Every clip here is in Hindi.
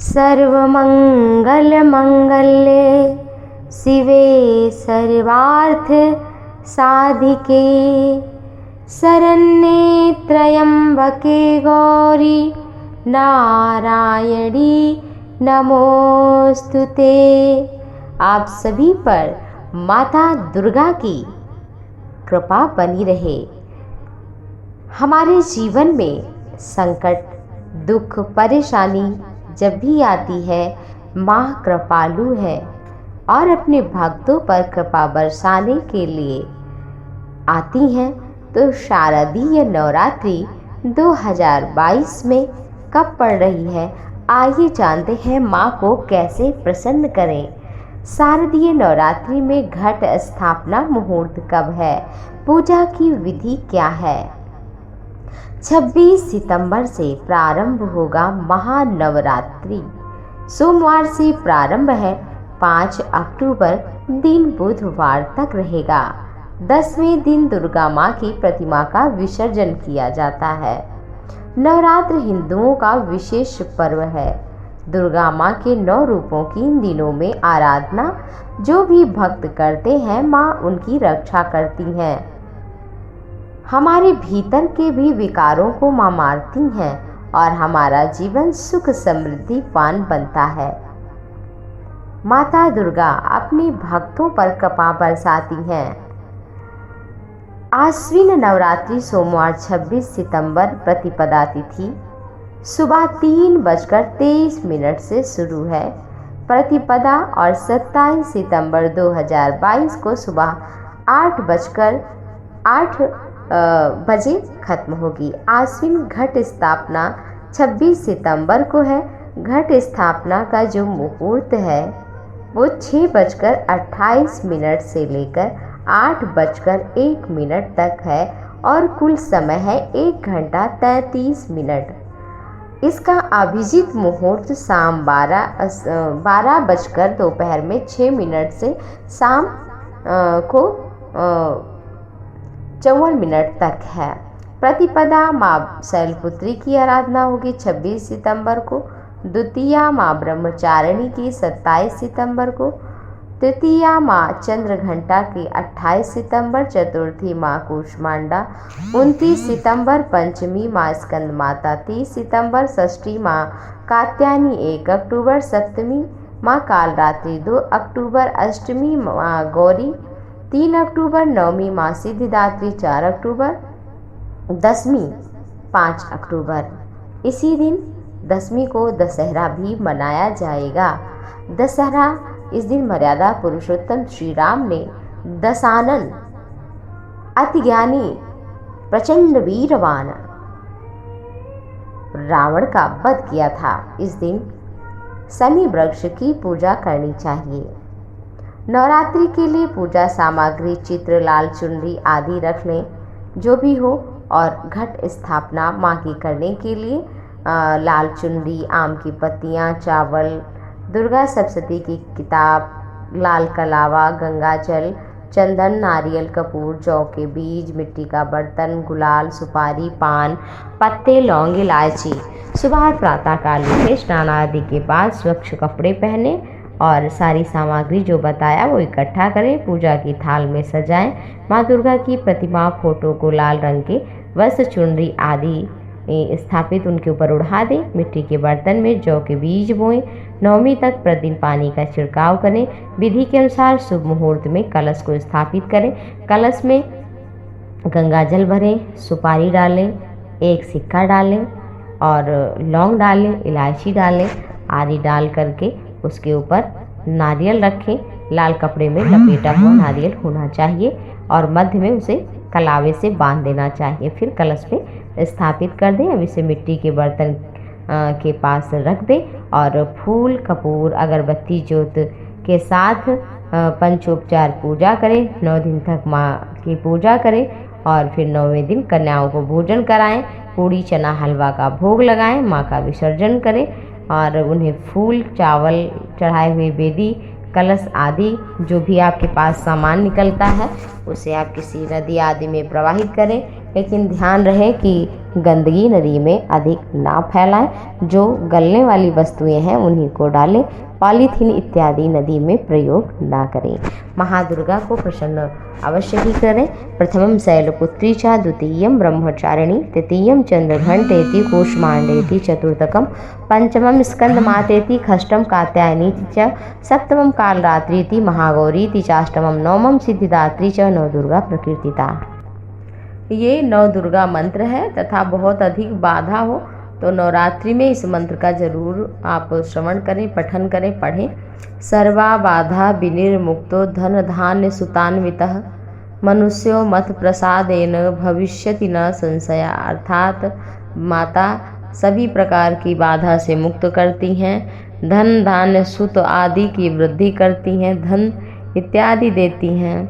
सर्वमंगलमंगल्ये शिवे सर्वार्थ साधिके शरण्ये त्र्यंबके गौरी नारायणी नमोस्तुते। आप सभी पर माता दुर्गा की कृपा बनी रहे। हमारे जीवन में संकट, दुख, परेशानी जब भी आती है, माँ कृपालु है और अपने भक्तों पर कृपा बरसाने के लिए आती हैं। तो शारदीय नवरात्रि 2022 में कब पड़ रही है, आइए जानते हैं माँ को कैसे प्रसन्न करें। शारदीय नवरात्रि में घट स्थापना मुहूर्त कब है, पूजा की विधि क्या है। 26 सितंबर से प्रारंभ होगा महानवरात्रि। सोमवार से प्रारंभ है, 5 अक्टूबर दिन बुधवार तक रहेगा। 10वें दिन दुर्गा माँ की प्रतिमा का विसर्जन किया जाता है। नवरात्र हिंदुओं का विशेष पर्व है। दुर्गा माँ के 9 रूपों की इन दिनों में आराधना जो भी भक्त करते हैं, माँ उनकी रक्षा करती हैं। हमारे भीतर के भी विकारों को माँ मारती हैं और हमारा जीवन सुख समृद्धिवान बनता है। माता दुर्गा अपने भक्तों पर कृपा बरसाती हैं। आश्विन नवरात्रि सोमवार 26 सितंबर प्रतिपदा तिथि सुबह 3:23 से शुरू है। प्रतिपदा और 27 सितंबर 2022 को सुबह 8:08 बजे खत्म होगी। आश्विन घट स्थापना 26 सितंबर को है। घट स्थापना का जो मुहूर्त है वो 6:28 से लेकर 8:01 तक है और कुल समय है 1 घंटा 33 मिनट। इसका अभिजीत मुहूर्त शाम 12 बजकर दोपहर में 6 मिनट से शाम को 54 मिनट तक है। प्रतिपदा माँ शैलपुत्री की आराधना होगी 26 सितंबर को। द्वितीया माँ ब्रह्मचारिणी की 27 सितंबर को। तृतीया माँ चंद्रघंटा की 28 सितंबर। चतुर्थी माँ कूष्मांडा 29 सितंबर। पंचमी माँ स्कंद माता 30 सितंबर। षष्ठी माँ कात्यायनी 1 अक्टूबर। सप्तमी माँ कालरात्रि 2 अक्टूबर। अष्टमी माँ गौरी 3 अक्टूबर। नवमी माँ सिद्धिदात्री 4 अक्टूबर। दसवीं 5 अक्टूबर। इसी दिन दसवीं को दशहरा भी मनाया जाएगा। दशहरा इस दिन मर्यादा पुरुषोत्तम श्री राम ने दशानन अति ज्ञानी प्रचंड वीरवान रावण का वध किया था। इस दिन शमी वृक्ष की पूजा करनी चाहिए। नवरात्रि के लिए पूजा सामग्री चित्र, लाल चुनरी आदि रख लें जो भी हो। और घट स्थापना माँ की करने के लिए लाल चुनरी, आम की पत्तियाँ, चावल, दुर्गा सप्तशती की किताब, लाल कलावा, गंगा जल, चंदन, नारियल, कपूर, जौ के बीज, मिट्टी का बर्तन, गुलाल, सुपारी, पान, पत्ते, लौंग, इलायची। सुबह प्रातःकाल उठे, स्नान आदि के बाद स्वच्छ कपड़े पहने और सारी सामग्री जो बताया वो इकट्ठा करें। पूजा की थाल में सजाएं। माँ दुर्गा की प्रतिमा, फोटो को लाल रंग के वस्त्र, चुनरी आदि स्थापित उनके ऊपर उड़ा दें। मिट्टी के बर्तन में जौ के बीज बोएं। नवमी तक प्रतिदिन पानी का छिड़काव करें। विधि के अनुसार शुभ मुहूर्त में कलश को स्थापित करें। कलश में गंगा जल भरें, सुपारी डालें, 1 सिक्का डालें और लौंग डालें, इलायची डालें आदि डाल करके उसके ऊपर नारियल रखें। लाल कपड़े में लपेटा हुआ नारियल होना चाहिए और मध्य में उसे कलावे से बांध देना चाहिए। फिर कलश में स्थापित कर दें। अब इसे मिट्टी के बर्तन के पास रख दें और फूल, कपूर, अगरबत्ती, ज्योत के साथ पंचोपचार पूजा करें। 9 दिन तक माँ की पूजा करें और फिर 9वें दिन कन्याओं को भोजन कराएं। पूड़ी, चना, हलवा का भोग लगाएं। माँ का विसर्जन करें और उन्हें फूल, चावल चढ़ाए हुए बेदी, कलश आदि जो भी आपके पास सामान निकलता है उसे आप किसी नदी आदि में प्रवाहित करें। लेकिन ध्यान रहे कि गंदगी नदी में अधिक ना फैलाएं। जो गलने वाली वस्तुएं हैं उन्हीं को डालें। पॉलीथीन इत्यादि नदी में प्रयोग ना करें। महादुर्गा को प्रसन्न अवश्य ही करें। प्रथमम शैलपुत्री च, द्वितीयम ब्रह्मचारिणी, तृतीयम चंद्रघंटेति, कूष्मांडेति, चतुर्थकम पंचमम स्कंदमातेति, षष्ठम कात्यायनी च, सप्तमम कालरात्रीति, महागौरीति, चाष्टमम नवमम सिद्धिदात्री च। नवदुर्गा प्रकीर्तिता। ये नवदुर्गा मंत्र है तथा बहुत अधिक बाधा हो तो नवरात्रि में इस मंत्र का जरूर आप श्रवण करें, पठन करें, पढ़ें। सर्वा बाधा विनिर्मुक्तो धन धान्य सुतान्वितः, मनुष्यो मत प्रसादेन भविष्यति न संशय। अर्थात माता सभी प्रकार की बाधा से मुक्त करती हैं, धन धान्य सुत आदि की वृद्धि करती हैं, धन इत्यादि देती हैं,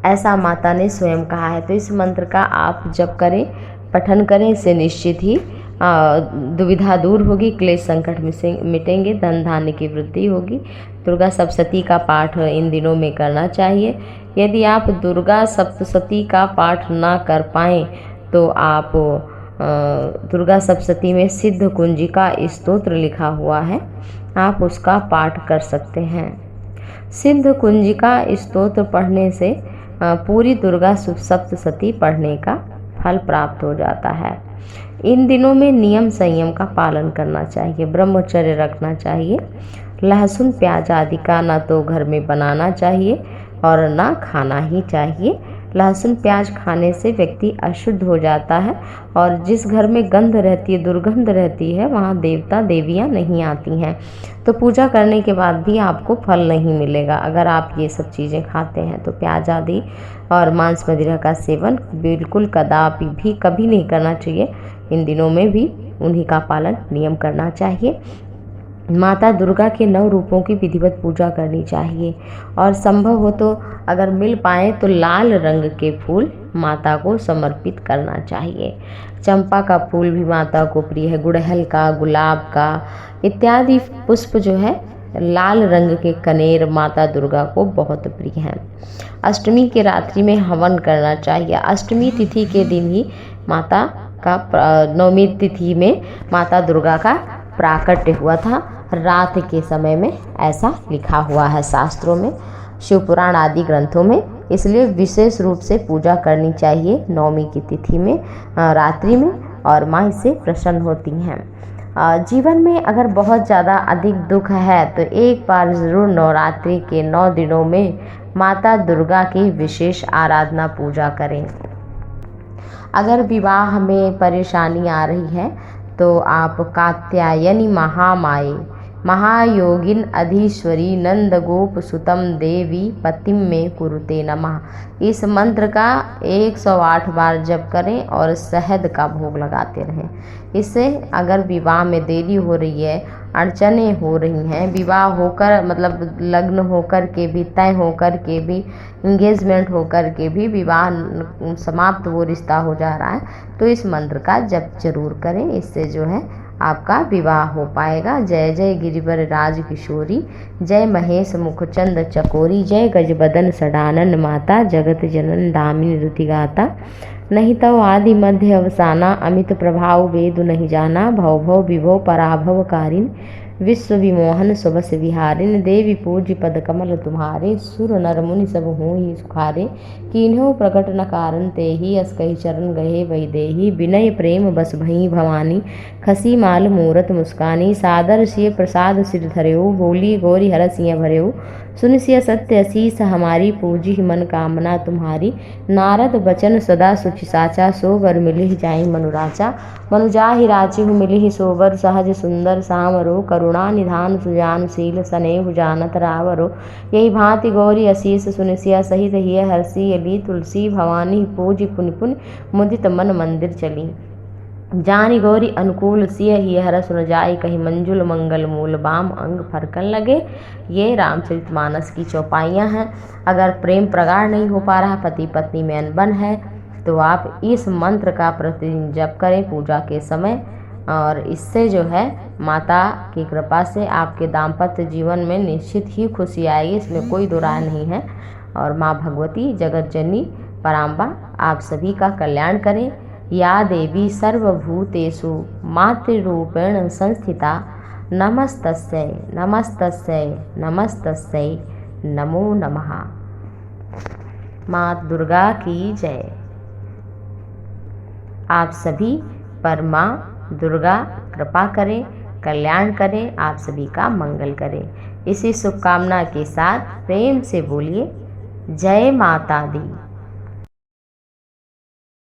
ऐसा माता ने स्वयं कहा है। तो इस मंत्र का आप जप करें, पठन करें, इससे निश्चित ही दुविधा दूर होगी, क्लेश संकट मिटेंगे, धन धान्य की वृद्धि होगी। दुर्गा सप्तशती का पाठ इन दिनों में करना चाहिए। यदि आप दुर्गा सप्तशती का पाठ ना कर पाएँ तो आप दुर्गा सप्तशती में सिद्ध कुंजिका स्तोत्र लिखा हुआ है, आप उसका पाठ कर सकते हैं। सिद्ध कुंजिका स्तोत्र पढ़ने से पूरी दुर्गा सप्तशती पढ़ने का फल प्राप्त हो जाता है। इन दिनों में नियम संयम का पालन करना चाहिए, ब्रह्मचर्य रखना चाहिए। लहसुन प्याज आदि का ना तो घर में बनाना चाहिए और ना खाना ही चाहिए। लहसुन प्याज खाने से व्यक्ति अशुद्ध हो जाता है और जिस घर में गंध रहती है, दुर्गंध रहती है, वहाँ देवता देवियाँ नहीं आती हैं, तो पूजा करने के बाद भी आपको फल नहीं मिलेगा। अगर आप ये सब चीज़ें खाते हैं तो प्याज आदि और मांस मदिरा का सेवन बिल्कुल कदापि भी कभी नहीं करना चाहिए। इन दिनों में भी उन्हीं का पालन नियम करना चाहिए। माता दुर्गा के 9 रूपों की विधिवत पूजा करनी चाहिए और संभव हो तो अगर मिल पाए तो लाल रंग के फूल माता को समर्पित करना चाहिए। चंपा का फूल भी माता को प्रिय है, गुड़हल का, गुलाब का इत्यादि पुष्प जो है लाल रंग के कनेर माता दुर्गा को बहुत प्रिय हैं। अष्टमी के रात्रि में हवन करना चाहिए। अष्टमी तिथि के दिन ही माता का, नवमी तिथि में माता दुर्गा का प्राकट्य हुआ था, रात के समय में, ऐसा लिखा हुआ है शास्त्रों में, शिव पुराण आदि ग्रंथों में। इसलिए विशेष रूप से पूजा करनी चाहिए नवमी की तिथि में, रात्रि में, और माँ इससे प्रसन्न होती हैं। जीवन में अगर बहुत ज़्यादा अधिक दुख है तो एक बार ज़रूर नवरात्रि के 9 दिनों में माता दुर्गा की विशेष आराधना पूजा करें। अगर विवाह में परेशानी आ रही है तो आप कात्यायनी महामाये महायोगिन अधीश्वरी नंद गोप सुतम देवी पतिम में कुरुते नमः, इस मंत्र का 108 बार जप करें और शहद का भोग लगाते रहें। इससे अगर विवाह में देरी हो रही है, अड़चने हो रही हैं, विवाह होकर मतलब लग्न होकर के भी, तय होकर के भी, इंगेजमेंट होकर के भी विवाह समाप्त वो रिश्ता हो जा रहा है, तो इस मंत्र का जप जरूर करें। इससे जो है आपका विवाह हो पाएगा। जय जय गिरिवर राज किशोरी, जय महेश मुखचंद चकोरी, जय गजबदन सडानन माता, जगत जनन दामिनी रुतिगाता। नहीं तो आदि मध्य अवसाना, अमित प्रभाव वेद नहीं जाना, भव भव विभव पराभव कारिन, विश्व विमोहन सुबस विहारिन, देवी पूज्य पद कमल तुम्हारे, सुर नर मुनि सब होहि सुखारे, कीन्हो प्रकट न कारण ते ही, अस कही चरण गहे वही देही, विनय प्रेम बस भई भवानी, खसी माल मूरत मुस्कानी, सादर सिय प्रसाद सिर धर्यो, बोली गौरी हरस सिय भर्यो, सुन सिय सत्य असीस हमारी, पूजी मन कामना तुम्हारी, नारद बचन सदा सुच साचा, सो वर मिलिहि जाई मनुराचा, मनुजाहि राचिहु मिलिहि सोवर, सहज सुंदर सामरो, करुणा निधान सुजानशील, स्नेहु जानत रावरो, यही भांति गौरी असीस सुनिसिया, सहित हिय हरसी अली, तुलसी भवानी पूज पुनि पुनि, मुदित मन मंदिर चली, जानी गौरी अनुकूल सिय ही हर सुन जाई, कहीं मंजुल मंगल मूल बाम अंग फरकन लगे। ये रामचरितमानस की चौपाइयाँ हैं। अगर प्रेम प्रगाढ़ नहीं हो पा रहा, पति पत्नी में अनबन है, तो आप इस मंत्र का प्रतिदिन जप करें पूजा के समय, और इससे जो है माता की कृपा से आपके दाम्पत्य जीवन में निश्चित ही खुशी आएगी, इसमें कोई दो राय नहीं है। और माँ भगवती जगत जननी पराम्बा आप सभी का कल्याण करें, या देवी सर्वभूतेषु मातृरूपेण संस्थिता नमस्तस्यै नमस्तस्यै नमस्तस्यै नमो नमः। माँ दुर्गा की जय। आप सभी पर माँ दुर्गा कृपा करें, कल्याण करें, आप सभी का मंगल करें। इसी शुभकामना के साथ प्रेम से बोलिए जय माता दी।